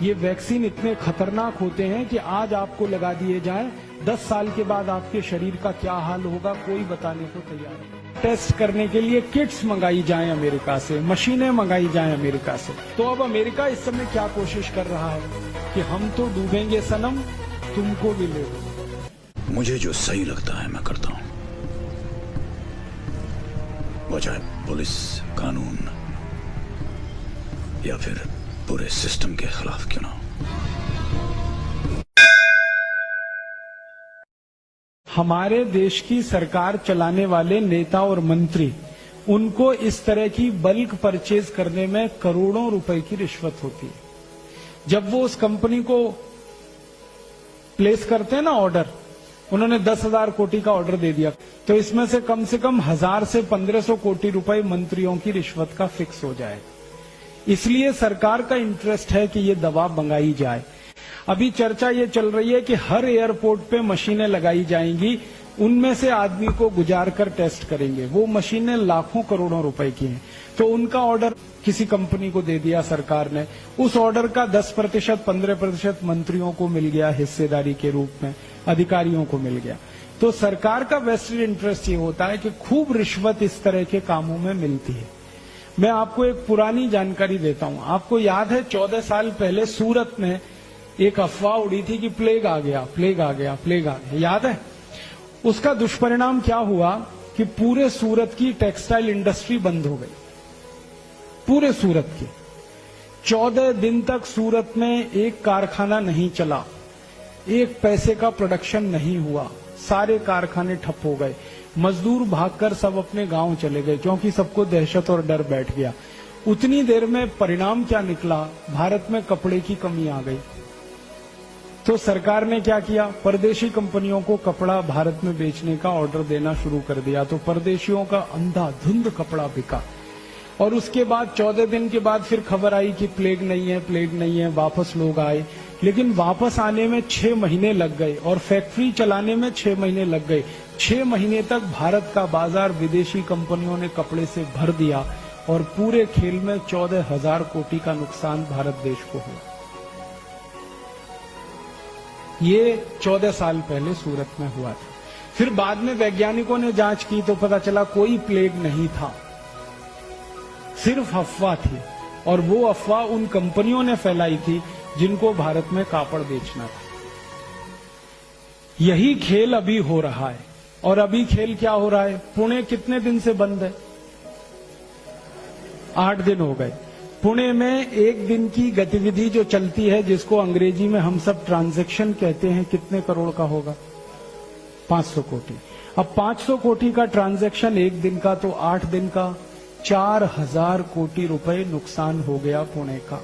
ये वैक्सीन इतने खतरनाक होते हैं कि आज आपको लगा दिए जाएं, 10 साल के बाद आपके शरीर का क्या हाल होगा कोई बताने को तैयार नहीं। टेस्ट करने के लिए किट्स मंगाई जाएं अमेरिका से, मशीनें मंगाई जाएं अमेरिका से। तो अब अमेरिका इस समय क्या कोशिश कर रहा है कि हम तो डूबेंगे सनम, तुमको भी ले लो। मुझे जो सही लगता है मैं करता हूं, वो चाहे पुलिस, कानून या फिर पूरे सिस्टम के खिलाफ क्यों ना हो। हमारे देश की सरकार चलाने वाले नेता और मंत्री, उनको इस तरह की बल्क परचेज करने में करोड़ों रुपए की रिश्वत होती है। जब वो उस कंपनी को प्लेस करते हैं ना ऑर्डर, उन्होंने 10,000 कोटी का ऑर्डर दे दिया, तो इसमें से कम 1000 से 1500 कोटी रुपए मंत्रियों की रिश्वत का फिक्स हो जाए। इसलिए सरकार का इंटरेस्ट है कि ये दवा मंगाई जाए। अभी चर्चा ये चल रही है कि हर एयरपोर्ट पे मशीनें लगाई जाएंगी, उनमें से आदमी को गुजार कर टेस्ट करेंगे। वो मशीनें लाखों करोड़ों रुपए की हैं। तो उनका ऑर्डर किसी कंपनी को दे दिया सरकार ने, उस ऑर्डर का 10%, 15% मंत्रियों को मिल गया हिस्सेदारी के रूप में, अधिकारियों को मिल गया। तो सरकार का वेस्टेड इंटरेस्ट ये होता है कि खूब रिश्वत इस तरह के कामों में मिलती है। मैं आपको एक पुरानी जानकारी देता हूं। आपको याद है 14 साल पहले सूरत में एक अफवाह उड़ी थी कि प्लेग आ गया, प्लेग आ गया, प्लेग आ गया, याद है? उसका दुष्परिणाम क्या हुआ कि पूरे सूरत की टेक्सटाइल इंडस्ट्री बंद हो गई, पूरे सूरत की। 14 दिन तक सूरत में एक कारखाना नहीं चला, एक पैसे का प्रोडक्शन नहीं हुआ, सारे कारखाने ठप हो गए। मजदूर भागकर सब अपने गांव चले गए क्योंकि सबको दहशत और डर बैठ गया। उतनी देर में परिणाम क्या निकला? भारत में कपड़े की कमी आ गई। तो सरकार ने क्या किया? परदेशी कंपनियों को कपड़ा भारत में बेचने का ऑर्डर देना शुरू कर दिया। तो परदेशियों का अंधाधुंध कपड़ा बिका। और उसके बाद 14 दिन के बाद फिर खबर आई कि प्लेग नहीं है, प्लेग नहीं है। वापस लोग आए, लेकिन वापस आने में 6 महीने लग गए और फैक्ट्री चलाने में 6 महीने लग गए। 6 महीने तक भारत का बाजार विदेशी कंपनियों ने कपड़े से भर दिया और पूरे खेल में 14,000 कोटी का नुकसान भारत देश को हुआ। ये 14 साल पहले सूरत में हुआ था। फिर बाद में वैज्ञानिकों ने जांच की तो पता चला कोई प्लेग नहीं था, सिर्फ अफवाह थी। और वो अफवाह उन कंपनियों ने फैलाई थी जिनको भारत में कापड़ बेचना था। यही खेल अभी हो रहा है। और अभी खेल क्या हो रहा है? पुणे कितने दिन से बंद है? 8 दिन हो गए। पुणे में एक दिन की गतिविधि जो चलती है, जिसको अंग्रेजी में हम सब ट्रांजैक्शन कहते हैं, कितने करोड़ का होगा? 500 कोटी। अब 500 कोटी का ट्रांजैक्शन एक दिन का, तो 8 दिन का 4000 कोटी रुपए नुकसान हो गया पुणे का,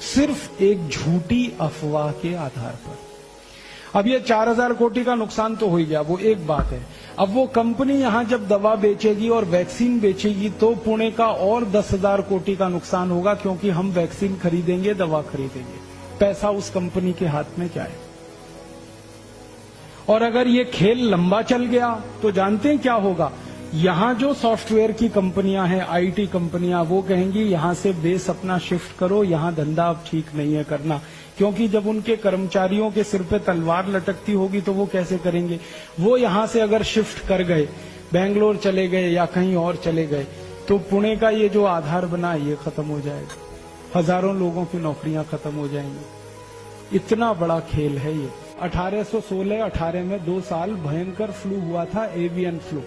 सिर्फ एक झूठी अफवाह के आधार पर। अब ये 4000 कोटी का नुकसान तो हो ही गया, वो एक बात है। अब वो कंपनी यहां जब दवा बेचेगी और वैक्सीन बेचेगी तो पुणे का और 10,000 कोटी का नुकसान होगा, क्योंकि हम वैक्सीन खरीदेंगे, दवा खरीदेंगे। पैसा उस कंपनी के हाथ में क्या है? और अगर ये खेल लंबा चल गया तो जानते हैं क्या होगा? यहां जो सॉफ्टवेयर की कंपनियां हैं, आईटी कंपनियां, वो कहेंगी यहां से बेस अपना शिफ्ट करो, यहां धंधा अब ठीक नहीं है करना। क्योंकि जब उनके कर्मचारियों के सिर पे तलवार लटकती होगी तो वो कैसे करेंगे? वो यहां से अगर शिफ्ट कर गए, बेंगलोर चले गए या कहीं और चले गए, तो पुणे का ये जो आधार बना ये खत्म हो जाएगा। हजारों लोगों की नौकरियां खत्म हो जाएंगी। इतना बड़ा खेल है ये। 1816-18 में 2 साल भयंकर फ्लू हुआ था, एवियन फ्लू।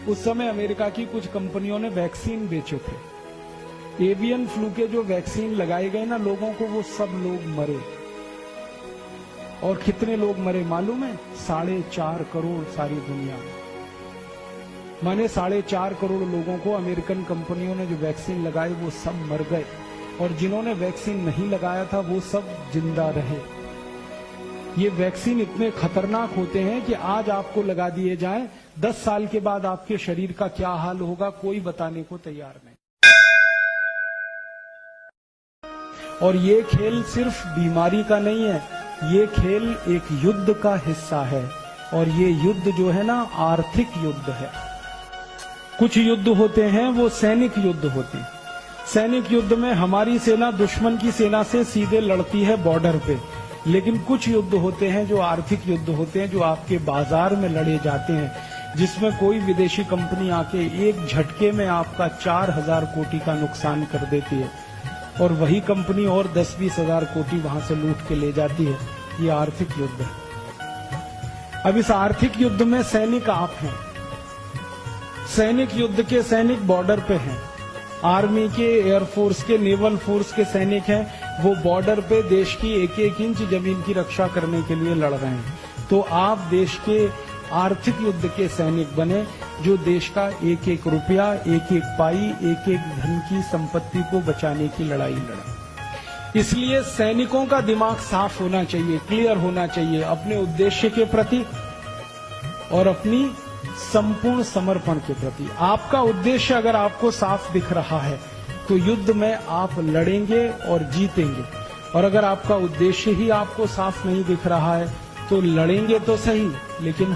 उस समय अमेरिका की कुछ कंपनियों ने वैक्सीन बेचे थे। एवियन फ्लू के जो वैक्सीन लगाए गए ना लोगों को, वो सब लोग मरे। और कितने लोग मरे मालूम है? 4.5 करोड़ सारी दुनिया में। माने 4.5 करोड़ लोगों को अमेरिकन कंपनियों ने जो वैक्सीन लगाए वो सब मर गए, और जिन्होंने वैक्सीन नहीं लगाया था वो सब जिंदा रहे। ये वैक्सीन इतने खतरनाक होते हैं कि आज आपको लगा दिए जाएं, 10 साल के बाद आपके शरीर का क्या हाल होगा कोई बताने को तैयार नहीं। और ये खेल सिर्फ बीमारी का नहीं है, ये खेल एक युद्ध का हिस्सा है। और ये युद्ध जो है ना, आर्थिक युद्ध है। कुछ युद्ध होते हैं वो सैनिक युद्ध होते हैं। सैनिक युद्ध में हमारी सेना दुश्मन की सेना से सीधे लड़ती है बॉर्डर पे, लेकिन कुछ युद्ध होते हैं जो आर्थिक युद्ध होते हैं, जो आपके बाजार में लड़े जाते हैं, जिसमें कोई विदेशी कंपनी आके एक झटके में आपका 4,000 कोटि का नुकसान कर देती है और वही कंपनी और 10-20 हजार कोटि वहां से लूट के ले जाती है। ये आर्थिक युद्ध है। अब इस आर्थिक युद्ध में सैनिक आप हैं। सैनिक युद्ध के सैनिक बॉर्डर पे हैं। आर्मी के, एयरफोर्स के, नेवल फोर्स के सैनिक हैं। वो बॉर्डर पे देश की एक एक इंच जमीन की रक्षा करने के लिए लड़ रहे हैं। तो आप देश के आर्थिक युद्ध के सैनिक बने, जो देश का एक एक रुपया, एक एक पाई, एक एक धन की संपत्ति को बचाने की लड़ाई लड़े। इसलिए सैनिकों का दिमाग साफ होना चाहिए, क्लियर होना चाहिए अपने उद्देश्य के प्रति और अपनी संपूर्ण समर्पण के प्रति। आपका उद्देश्य अगर आपको साफ दिख रहा है तो युद्ध में आप लड़ेंगे और जीतेंगे, और अगर आपका उद्देश्य ही आपको साफ नहीं दिख रहा है तो लड़ेंगे तो सही, लेकिन